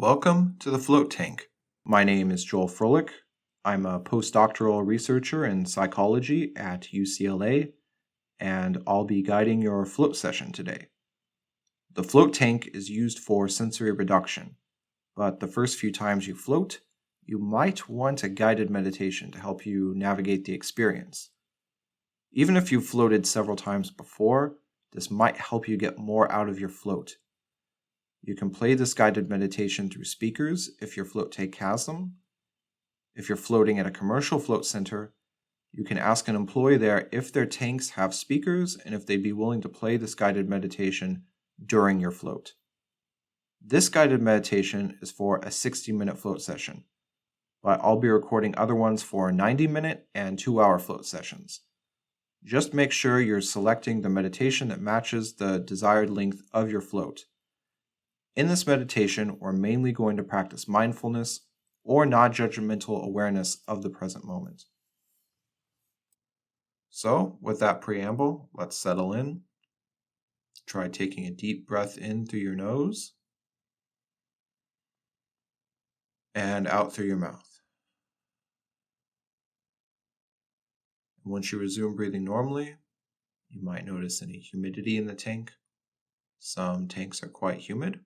Welcome to the Float Tank. My name is Joel Froelich. I'm a postdoctoral researcher in psychology at UCLA, and I'll be guiding your float session today. The float tank is used for sensory reduction, but the first few times you float, you might want a guided meditation to help you navigate the experience. Even if you've floated several times before, this might help you get more out of your float. You can play this guided meditation through speakers if your float tank has them. If you're floating at a commercial float center, you can ask an employee there if their tanks have speakers and if they'd be willing to play this guided meditation during your float. This guided meditation is for a 60-minute float session, but I'll be recording other ones for 90-minute and 2-hour float sessions. Just make sure you're selecting the meditation that matches the desired length of your float. In this meditation, we're mainly going to practice mindfulness or non-judgmental awareness of the present moment. So, with that preamble, let's settle in. Try taking a deep breath in through your nose and out through your mouth. Once you resume breathing normally, you might notice any humidity in the tank. Some tanks are quite humid,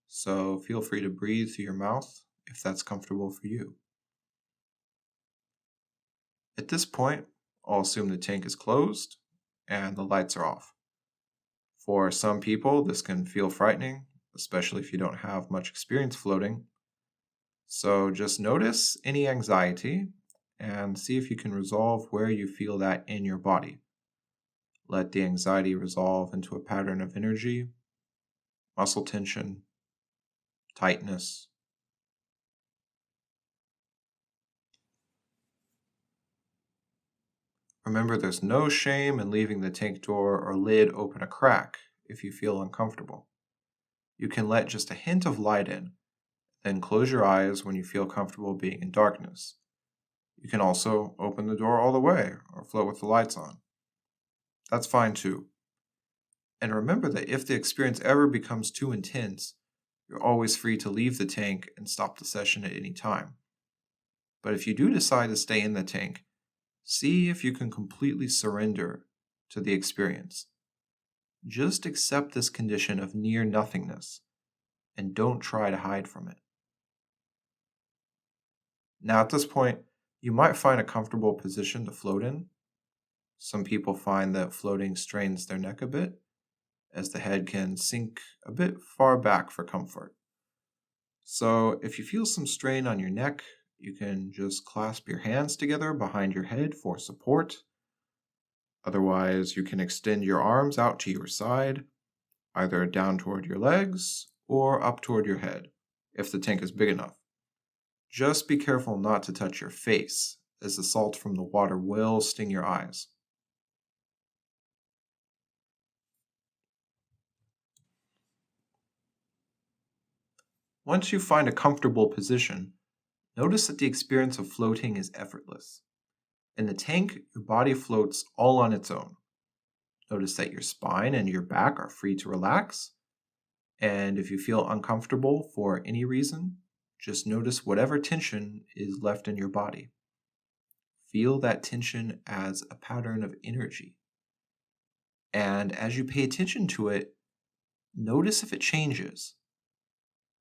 so feel free to breathe through your mouth if that's comfortable for you. At this point, I'll assume the tank is closed and the lights are off. For some people, this can feel frightening, especially if you don't have much experience floating. So just notice any anxiety and see if you can resolve where you feel that in your body. Let the anxiety resolve into a pattern of energy, muscle tension, tightness. Remember, there's no shame in leaving the tank door or lid open a crack if you feel uncomfortable. You can let just a hint of light in, then close your eyes when you feel comfortable being in darkness. You can also open the door all the way or float with the lights on. That's fine too. And remember that if the experience ever becomes too intense, you're always free to leave the tank and stop the session at any time. But if you do decide to stay in the tank, see if you can completely surrender to the experience. Just accept this condition of near nothingness and don't try to hide from it. Now at this point, you might find a comfortable position to float in. Some people find that floating strains their neck a bit, as the head can sink a bit far back for comfort. So if you feel some strain on your neck, you can just clasp your hands together behind your head for support. Otherwise, you can extend your arms out to your side, either down toward your legs or up toward your head, if the tank is big enough. Just be careful not to touch your face, as the salt from the water will sting your eyes. Once you find a comfortable position, notice that the experience of floating is effortless. In the tank, your body floats all on its own. Notice that your spine and your back are free to relax. And if you feel uncomfortable for any reason, just notice whatever tension is left in your body. Feel that tension as a pattern of energy. And as you pay attention to it, notice if it changes.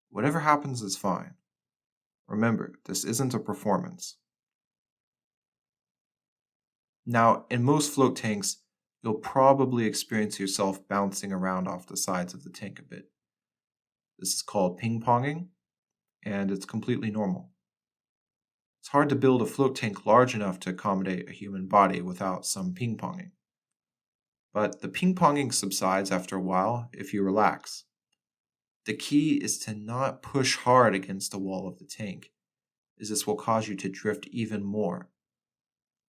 Whatever happens is fine. Remember, this isn't a performance. Now, in most float tanks, you'll probably experience yourself bouncing around off the sides of the tank a bit. This is called ping-ponging, and it's completely normal. It's hard to build a float tank large enough to accommodate a human body without some ping-ponging. But the ping-ponging subsides after a while if you relax. The key is to not push hard against the wall of the tank, as this will cause you to drift even more.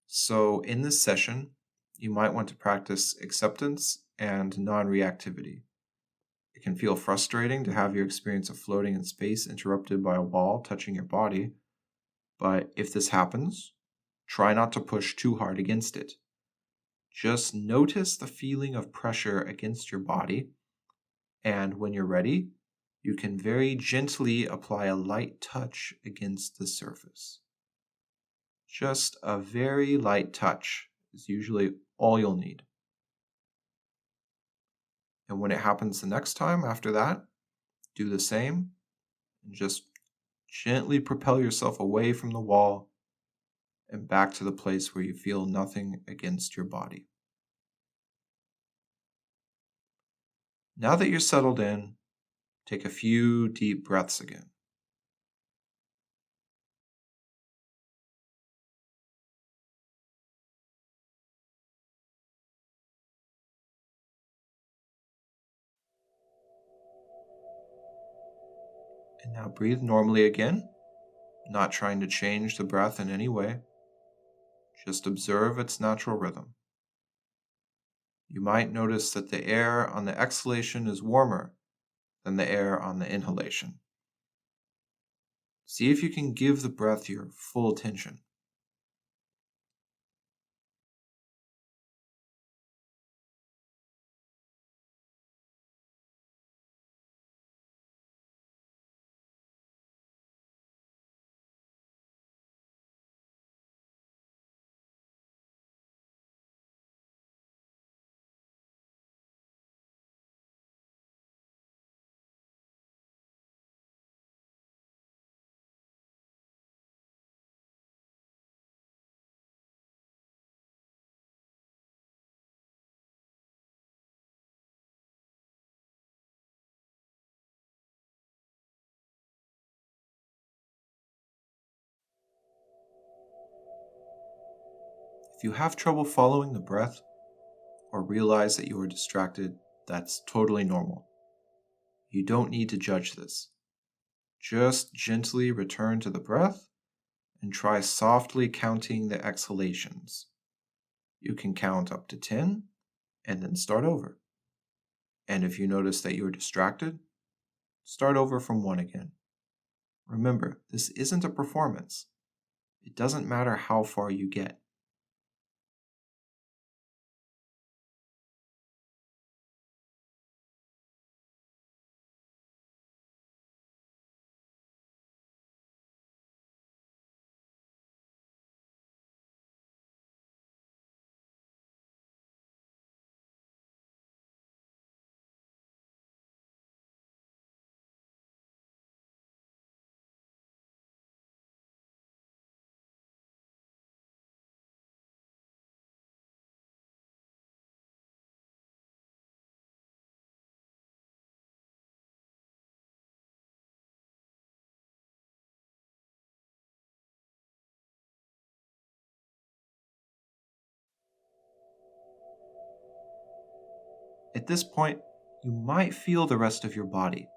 So in this session, you might want to practice acceptance and non-reactivity. It can feel frustrating to have your experience of floating in space interrupted by a wall touching your body, but if this happens, try not to push too hard against it. Just notice the feeling of pressure against your body, and when you're ready, You can very gently apply a light touch against the surface. Just a very light touch is usually all you'll need. And when it happens the next time after that, do the same and just gently propel yourself away from the wall and back to the place where you feel nothing against your body. Now that you're settled in, take a few deep breaths again. And now breathe normally again, not trying to change the breath in any way. Just observe its natural rhythm. You might notice that the air on the exhalation is warmer than the air on the inhalation. See if you can give the breath your full attention. If you have trouble following the breath or realize that you are distracted, that's totally normal. You don't need to judge this. Just gently return to the breath and try softly counting the exhalations. You can count up to 10 and then start over. And if you notice that you're distracted, start over from 1 again. Remember, this isn't a performance. It doesn't matter how far you get. At this point, you might feel the rest of your body.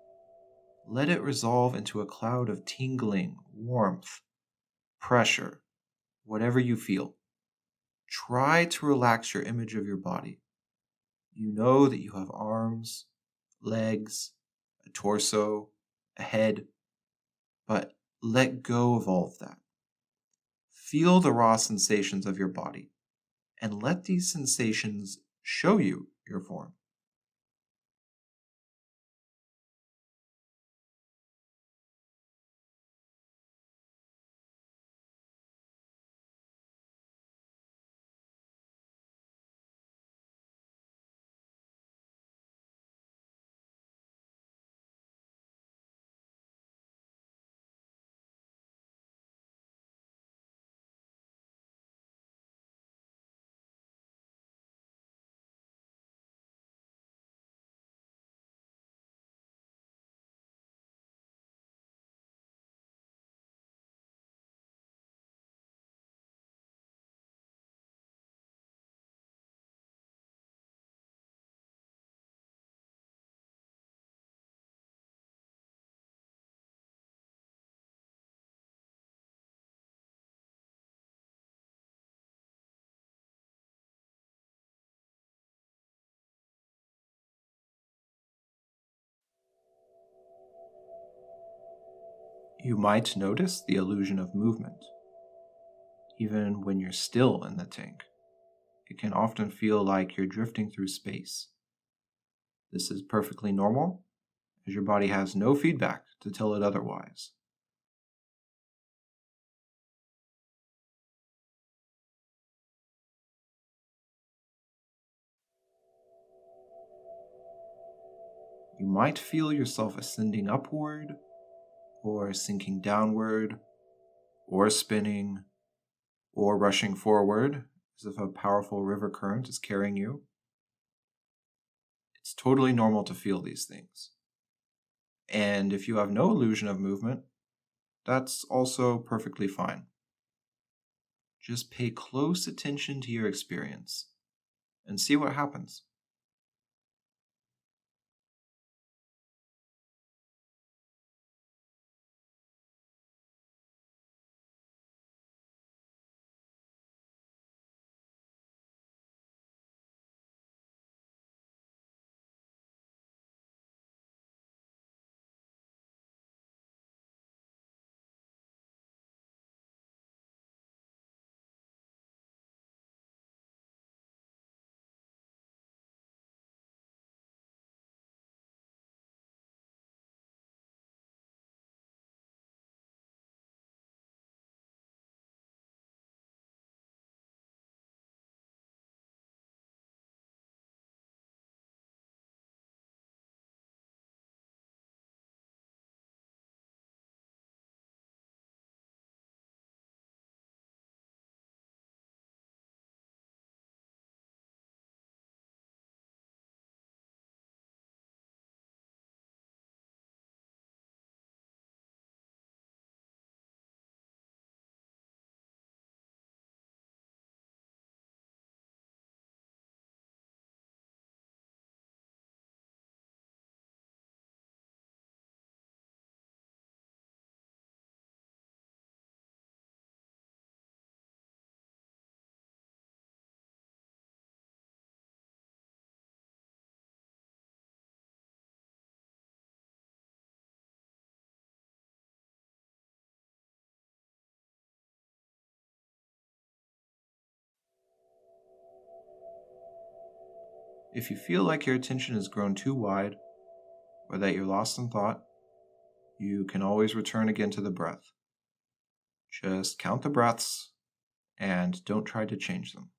Let it resolve into a cloud of tingling, warmth, pressure, whatever you feel. Try to relax your image of your body. You know that you have arms, legs, a torso, a head, but let go of all of that. Feel the raw sensations of your body and let these sensations show you your form. You might notice the illusion of movement. Even when you're still in the tank, it can often feel like you're drifting through space. This is perfectly normal as your body has no feedback to tell it otherwise. You might feel yourself ascending upward, or sinking downward, or spinning, or rushing forward as if a powerful river current is carrying you. It's totally normal to feel these things. And if you have no illusion of movement, that's also perfectly fine. Just pay close attention to your experience and see what happens. If you feel like your attention has grown too wide or that you're lost in thought, you can always return again to the breath. Just count the breaths and don't try to change them.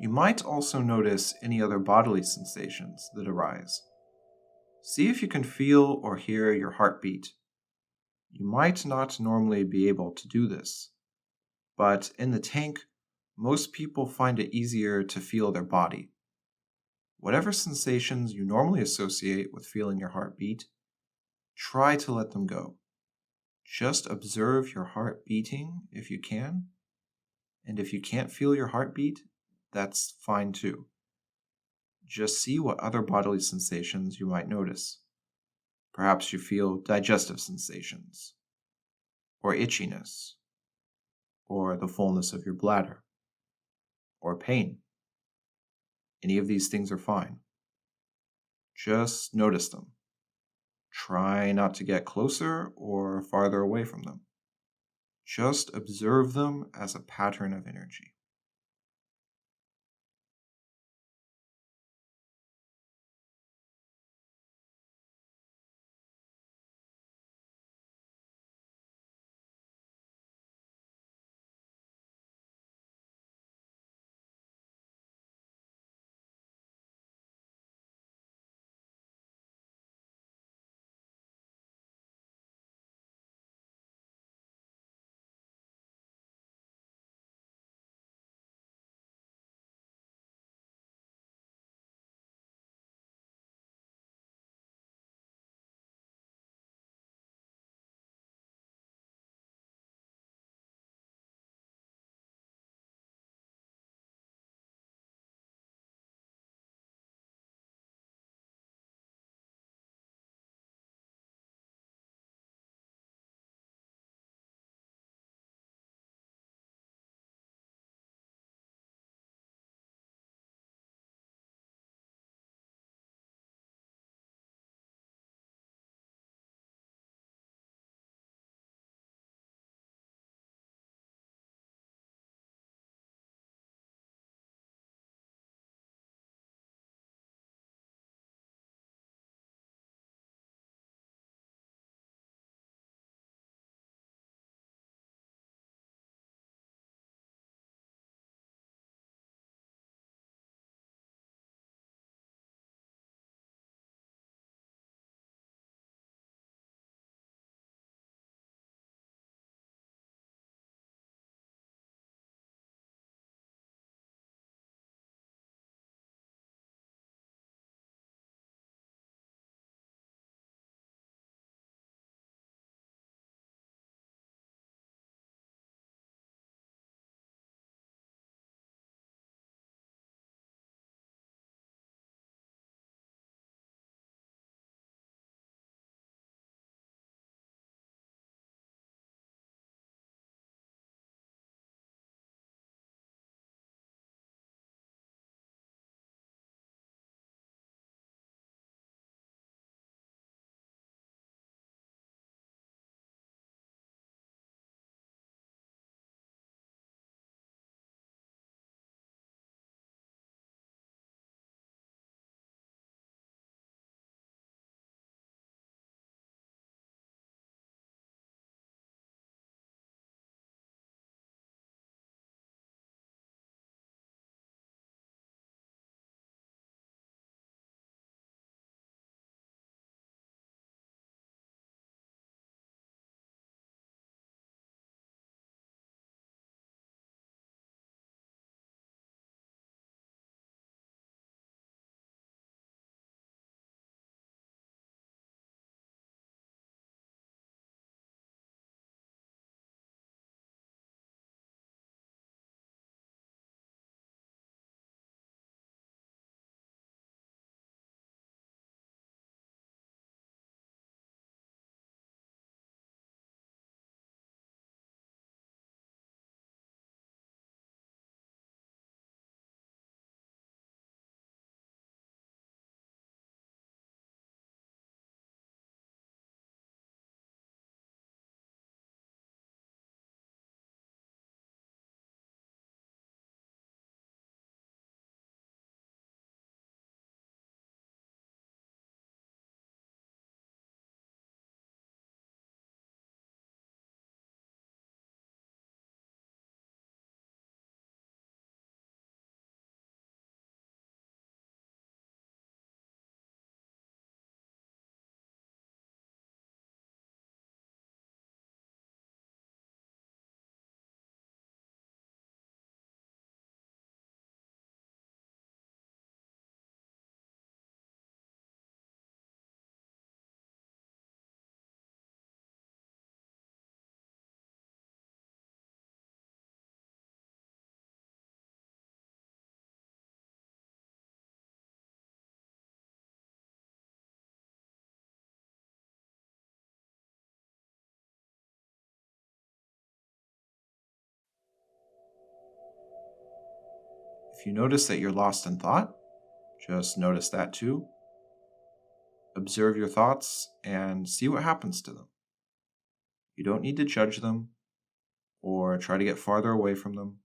You might also notice any other bodily sensations that arise. See if you can feel or hear your heartbeat. You might not normally be able to do this, but in the tank, most people find it easier to feel their body. Whatever sensations you normally associate with feeling your heartbeat, try to let them go. Just observe your heart beating if you can, and if you can't feel your heartbeat, that's fine too. Just see what other bodily sensations you might notice. Perhaps you feel digestive sensations, or itchiness, or the fullness of your bladder, or pain. Any of these things are fine. Just notice them. Try not to get closer or farther away from them. Just observe them as a pattern of energy. If you notice that you're lost in thought, just notice that too. Observe your thoughts and see what happens to them. You don't need to judge them or try to get farther away from them.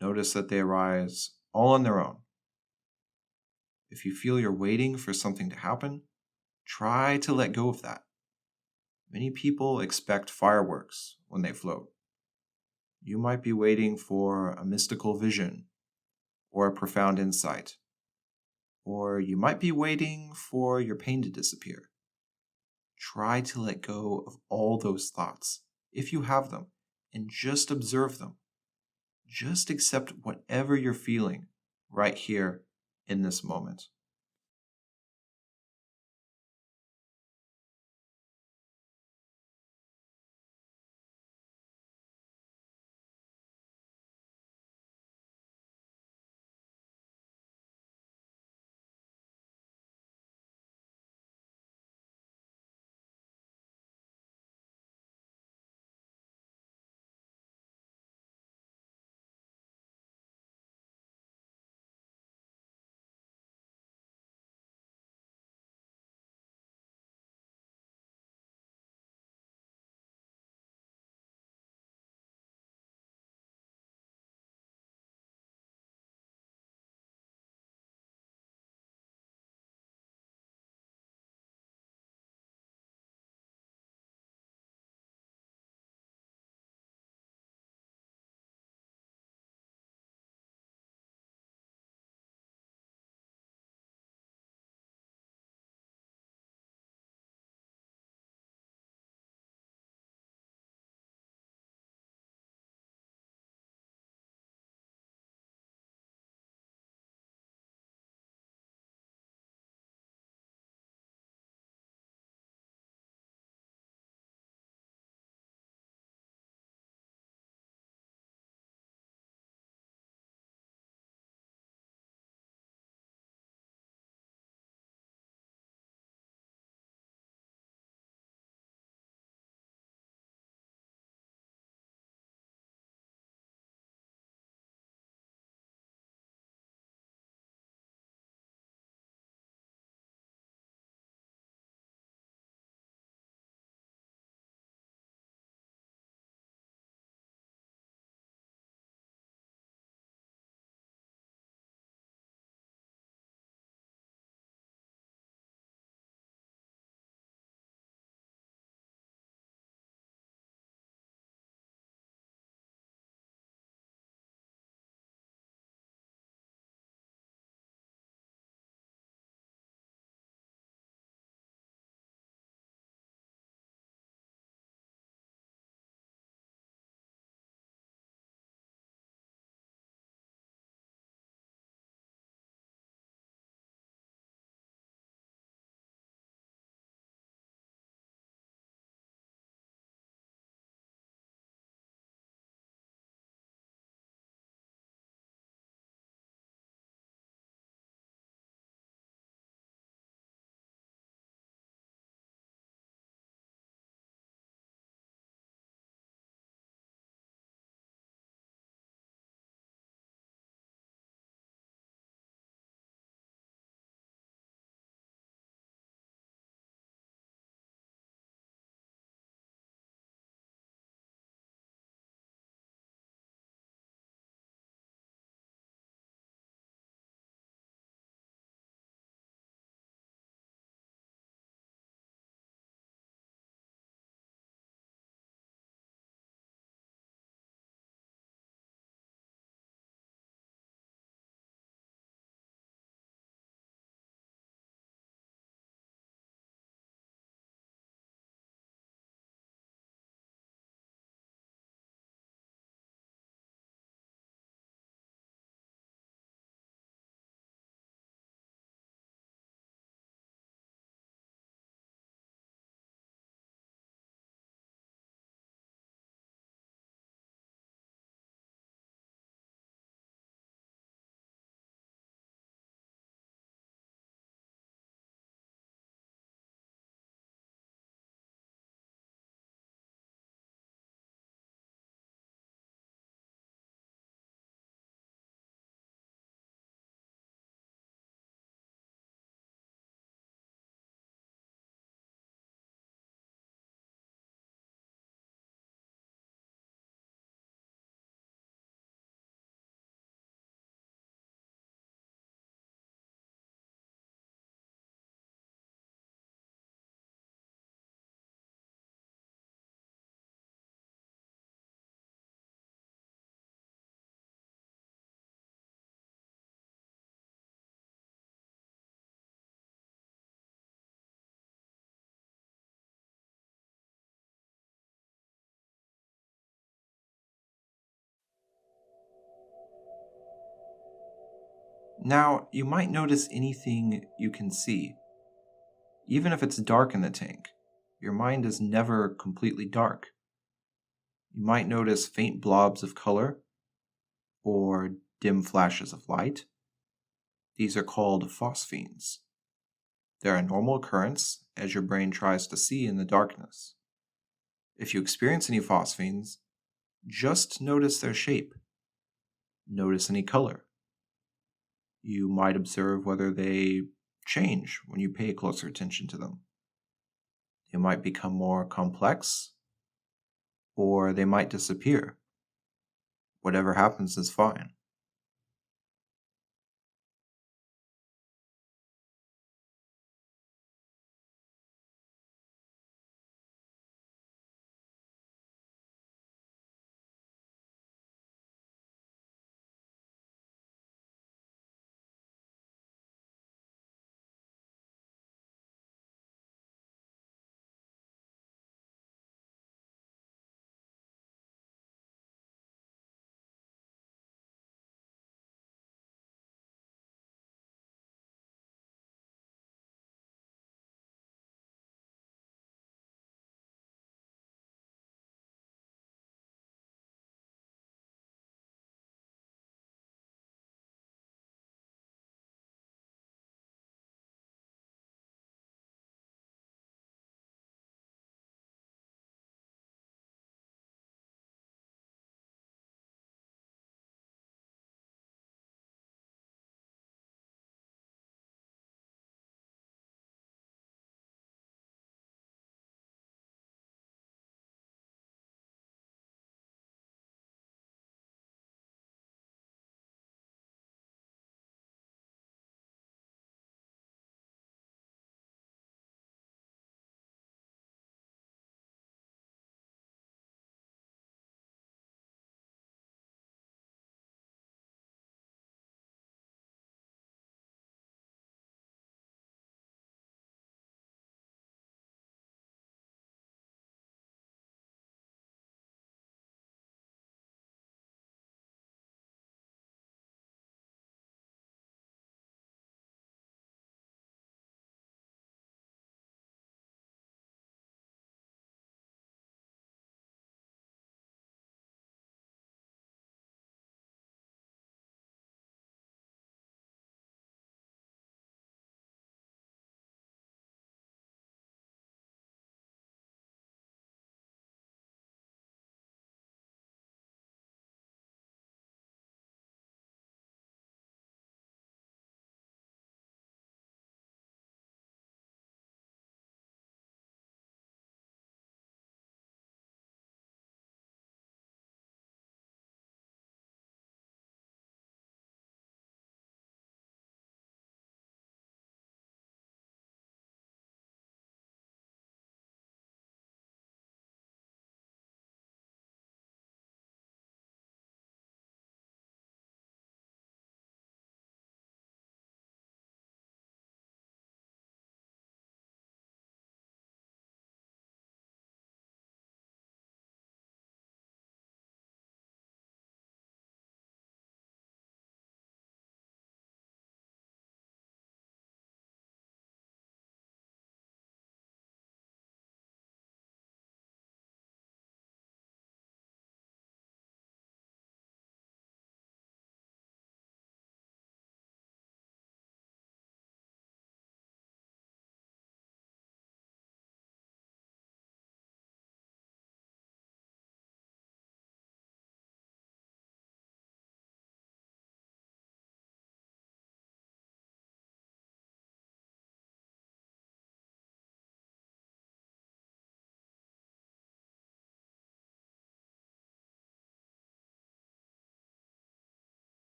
Notice that they arise all on their own. If you feel you're waiting for something to happen, try to let go of that. Many people expect fireworks when they float. You might be waiting for a mystical vision or a profound insight, or you might be waiting for your pain to disappear. Try to let go of all those thoughts, if you have them, and just observe them. Just accept whatever you're feeling right here in this moment. Now, you might notice anything you can see. Even if it's dark in the tank, your mind is never completely dark. You might notice faint blobs of color or dim flashes of light. These are called phosphenes. They're a normal occurrence as your brain tries to see in the darkness. If you experience any phosphenes, just notice their shape. Notice any color. You might observe whether they change when you pay closer attention to them. They might become more complex, or they might disappear. Whatever happens is fine.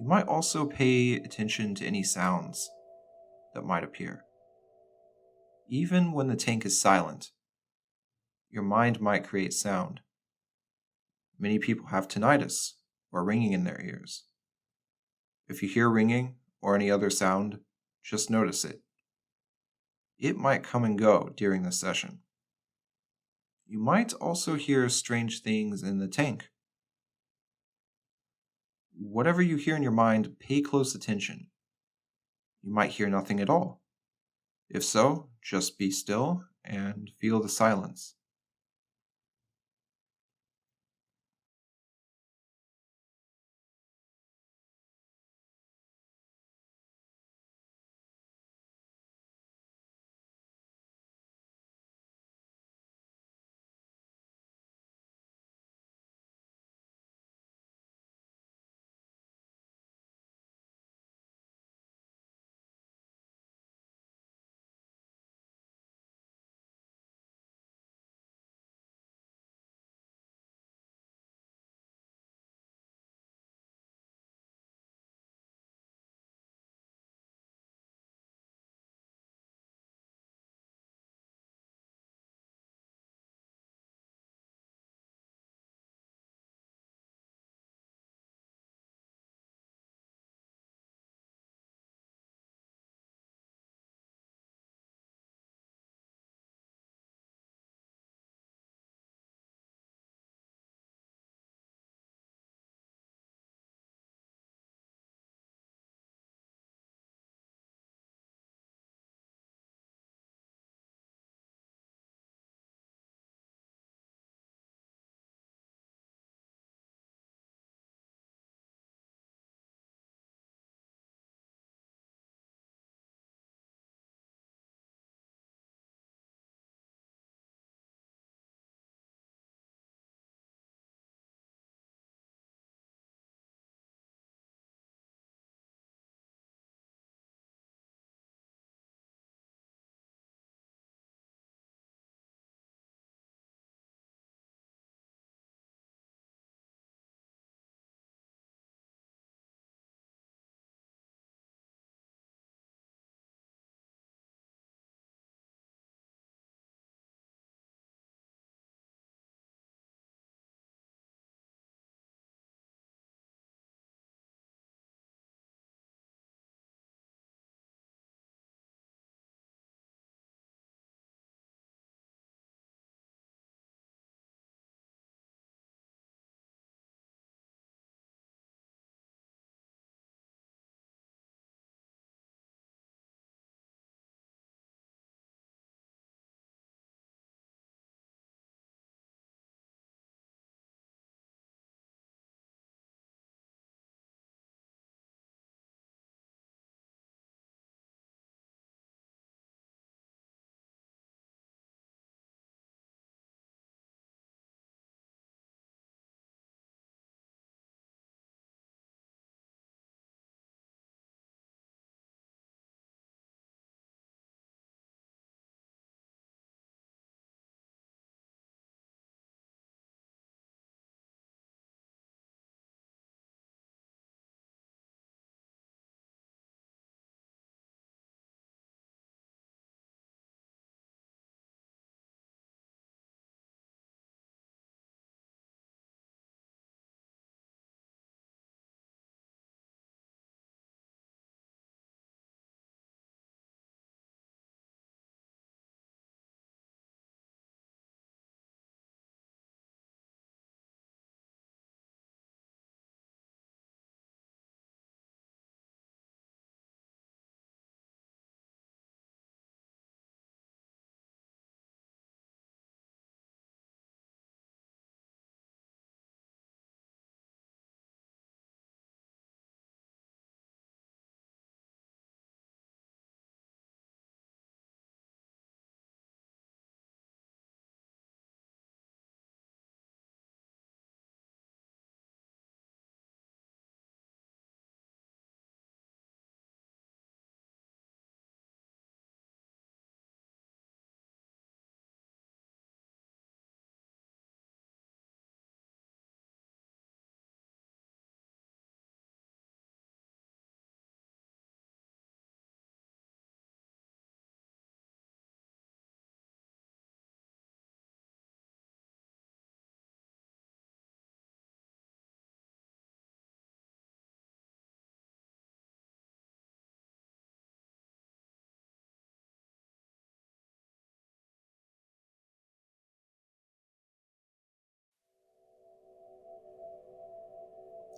You might also pay attention to any sounds that might appear. Even when the tank is silent, your mind might create sound. Many people have tinnitus or ringing in their ears. If you hear ringing or any other sound, just notice it. It might come and go during the session. You might also hear strange things in the tank. Whatever you hear in your mind, pay close attention. You might hear nothing at all. If so, just be still and feel the silence.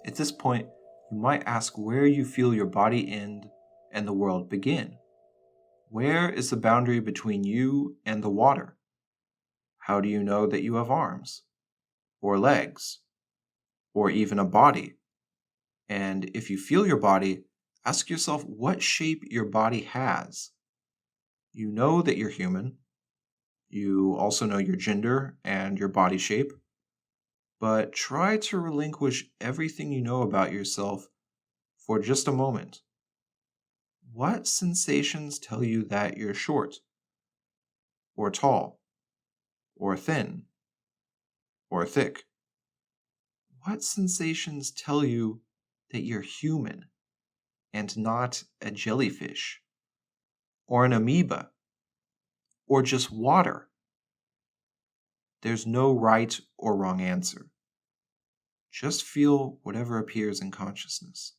At this point, you might ask where you feel your body end and the world begin. Where is the boundary between you and the water? How do you know that you have arms, or legs, or even a body? And if you feel your body, ask yourself what shape your body has. You know that you're human. You also know your gender and your body shape. But try to relinquish everything you know about yourself for just a moment. What sensations tell you that you're short, or tall, or thin, or thick? What sensations tell you that you're human and not a jellyfish, or an amoeba, or just water? There's no right or wrong answer. Just feel whatever appears in consciousness.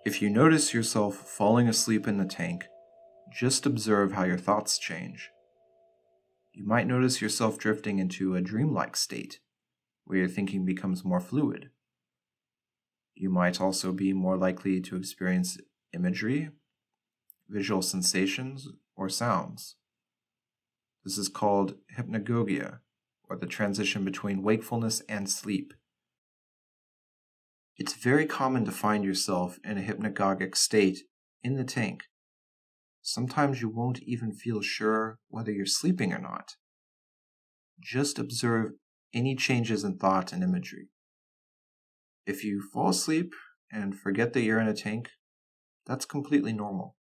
If you notice yourself falling asleep in the tank, just observe how your thoughts change. You might notice yourself drifting into a dreamlike state, where your thinking becomes more fluid. You might also be more likely to experience imagery, visual sensations, or sounds. This is called hypnagogia, or the transition between wakefulness and sleep. It's very common to find yourself in a hypnagogic state in the tank. Sometimes you won't even feel sure whether you're sleeping or not. Just observe any changes in thought and imagery. If you fall asleep and forget that you're in a tank, that's completely normal.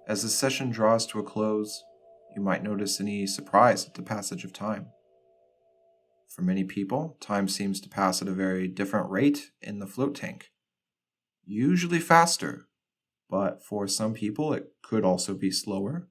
As the session draws to a close, you might notice any surprise at the passage of time. For many people, time seems to pass at a very different rate in the float tank. Usually faster, but for some people it could also be slower.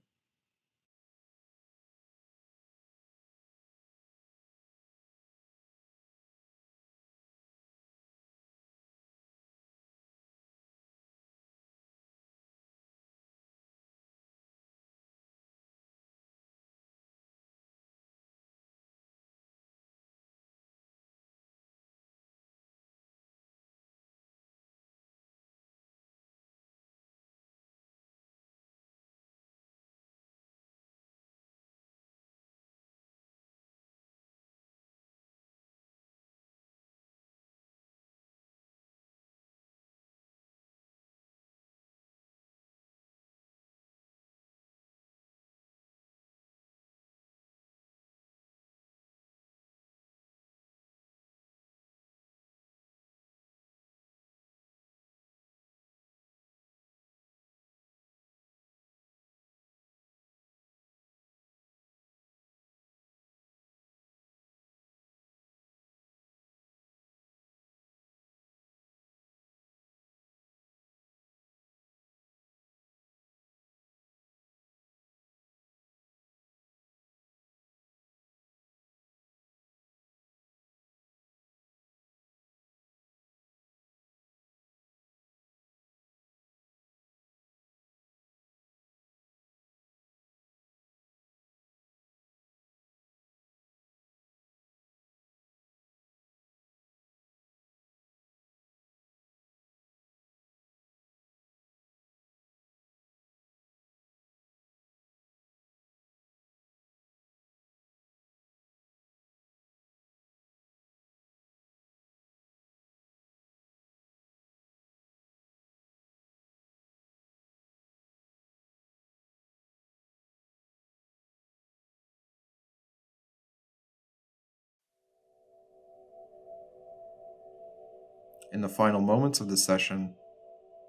In the final moments of the session,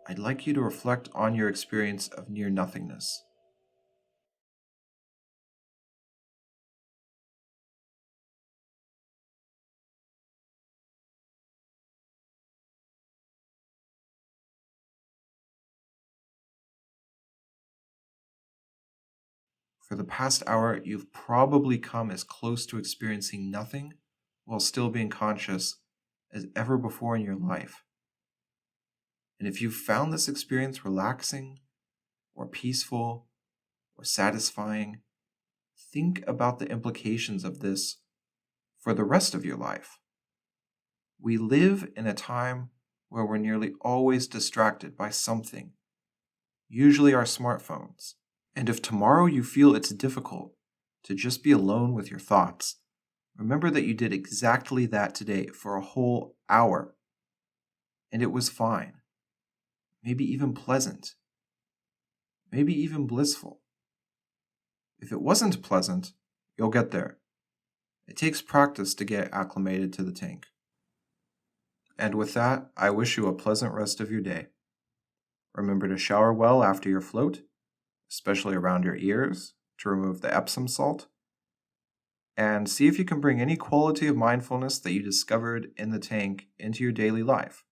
I'd like you to reflect on your experience of near nothingness. For the past hour, you've probably come as close to experiencing nothing while still being conscious as ever before in your life. And if you've found this experience relaxing, or peaceful, or satisfying, think about the implications of this for the rest of your life. We live in a time where we're nearly always distracted by something, usually our smartphones. And if tomorrow you feel it's difficult to just be alone with your thoughts, remember that you did exactly that today for a whole hour. And it was fine. Maybe even pleasant. Maybe even blissful. If it wasn't pleasant, you'll get there. It takes practice to get acclimated to the tank. And with that, I wish you a pleasant rest of your day. Remember to shower well after your float, especially around your ears, to remove the Epsom salt. And see if you can bring any quality of mindfulness that you discovered in the tank into your daily life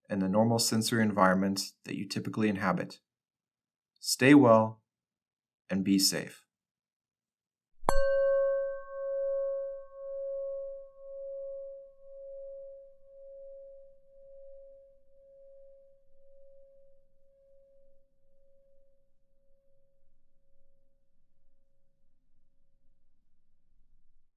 and the normal sensory environment that you typically inhabit. Stay well and be safe.